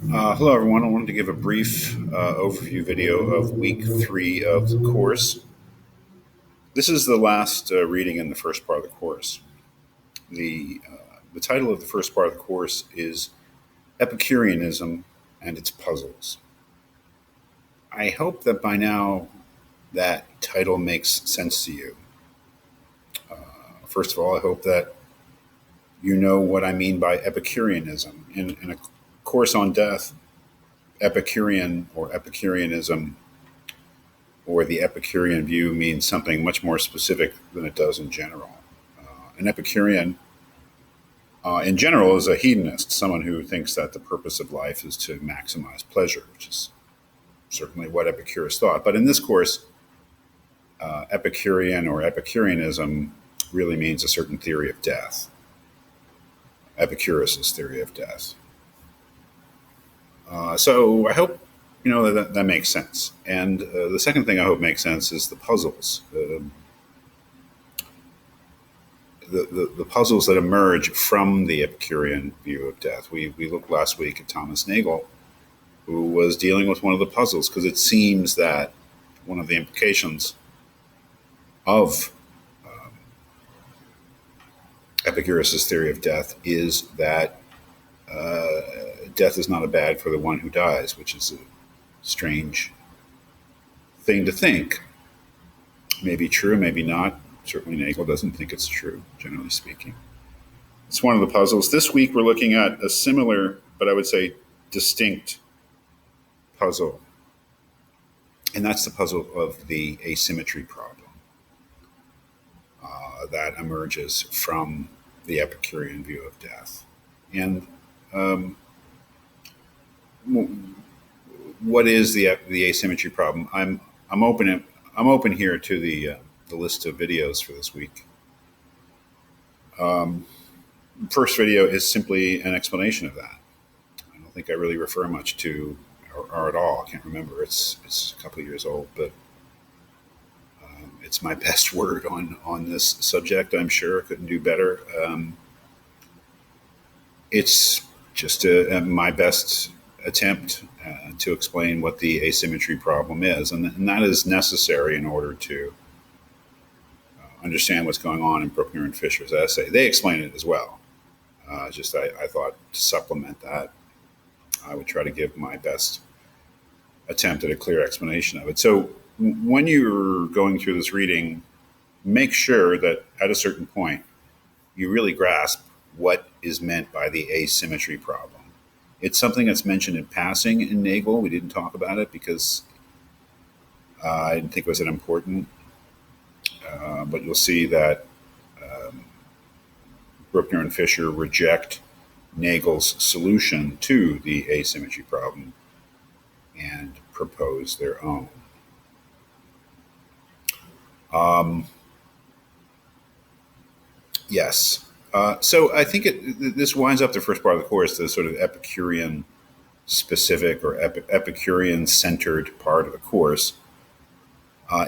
Hello, everyone. I wanted to give a brief overview video of week 3 of the course. This is the last reading in the first part of the course. The title of the first part of the course is Epicureanism and its Puzzles. I hope that by now that title makes sense to you. First of all, I hope that you know what I mean by Epicureanism. In a course on death, Epicurean or Epicureanism or the Epicurean view means something much more specific than it does in general. An Epicurean, in general, is a hedonist, someone who thinks that the purpose of life is to maximize pleasure, which is certainly what Epicurus thought. But in this course, Epicurean or Epicureanism really means a certain theory of death, Epicurus's theory of death. So I hope you know that makes sense. And the second thing I hope makes sense is the puzzles. The puzzles that emerge from the Epicurean view of death. We looked last week at Thomas Nagel, who was dealing with one of the puzzles, because it seems that one of the implications of Epicurus's theory of death is that death is not a bad for the one who dies, which is a strange thing to think. Maybe true, maybe not. Certainly Nagel doesn't think it's true, generally speaking. It's one of the puzzles. This week we're looking at a similar, but I would say distinct puzzle. And that's the puzzle of the asymmetry problem that emerges from the Epicurean view of death. And what is the asymmetry problem? I'm open here to the list of videos for this week. First video is simply an explanation of that. I don't think I really refer much to or at all. I can't remember. It's a couple of years old, but it's my best word on this subject. I'm sure I couldn't do better. It's just my best attempt to explain what the asymmetry problem is, and that is necessary in order to understand what's going on in Bruckner and Fisher's essay. They explain it as well. I thought to supplement that, I would try to give my best attempt at a clear explanation of it. So when you're going through this reading, make sure that at a certain point you really grasp what is meant by the asymmetry problem. It's something that's mentioned in passing in Nagel. We didn't talk about it because I didn't think it was that important. But you'll see that Bruckner and Fisher reject Nagel's solution to the asymmetry problem and propose their own. Yes. So I think this winds up the first part of the course, the sort of Epicurean specific or Epicurean centered part of the course.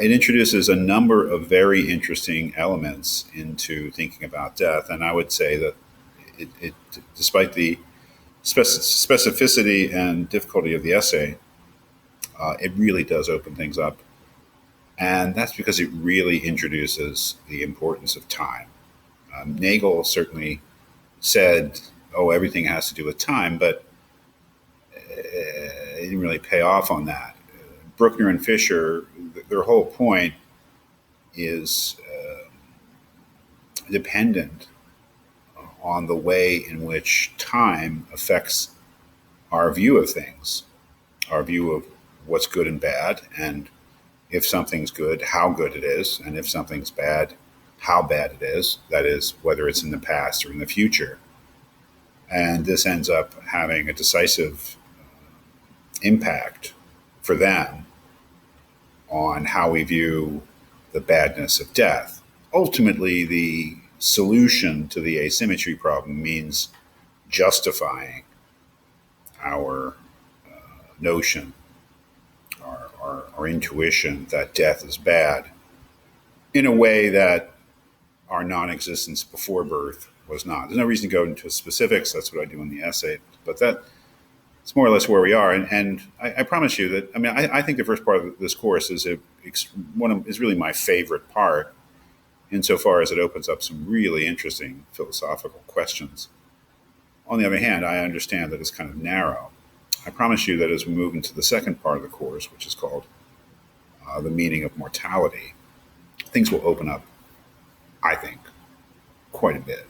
It introduces a number of very interesting elements into thinking about death. And I would say that it despite the specificity and difficulty of the essay, it really does open things up. And that's because it really introduces the importance of time. Nagel certainly said, oh, everything has to do with time, but it didn't really pay off on that. Bruckner and Fisher, their whole point is dependent on the way in which time affects our view of things, our view of what's good and bad, and if something's good, how good it is, and if something's bad, how bad it is, that is, whether it's in the past or in the future. And this ends up having a decisive impact for them on how we view the badness of death. Ultimately, the solution to the asymmetry problem means justifying our notion, our intuition that death is bad in a way that our non-existence before birth was not. There's no reason to go into specifics. That's what I do in the essay. But it's more or less where we are. And I promise you that, I mean, I think the first part of this course is is really my favorite part, insofar as it opens up some really interesting philosophical questions. On the other hand, I understand that it's kind of narrow. I promise you that as we move into the second part of the course, which is called the meaning of mortality, things will open up, I think, quite a bit.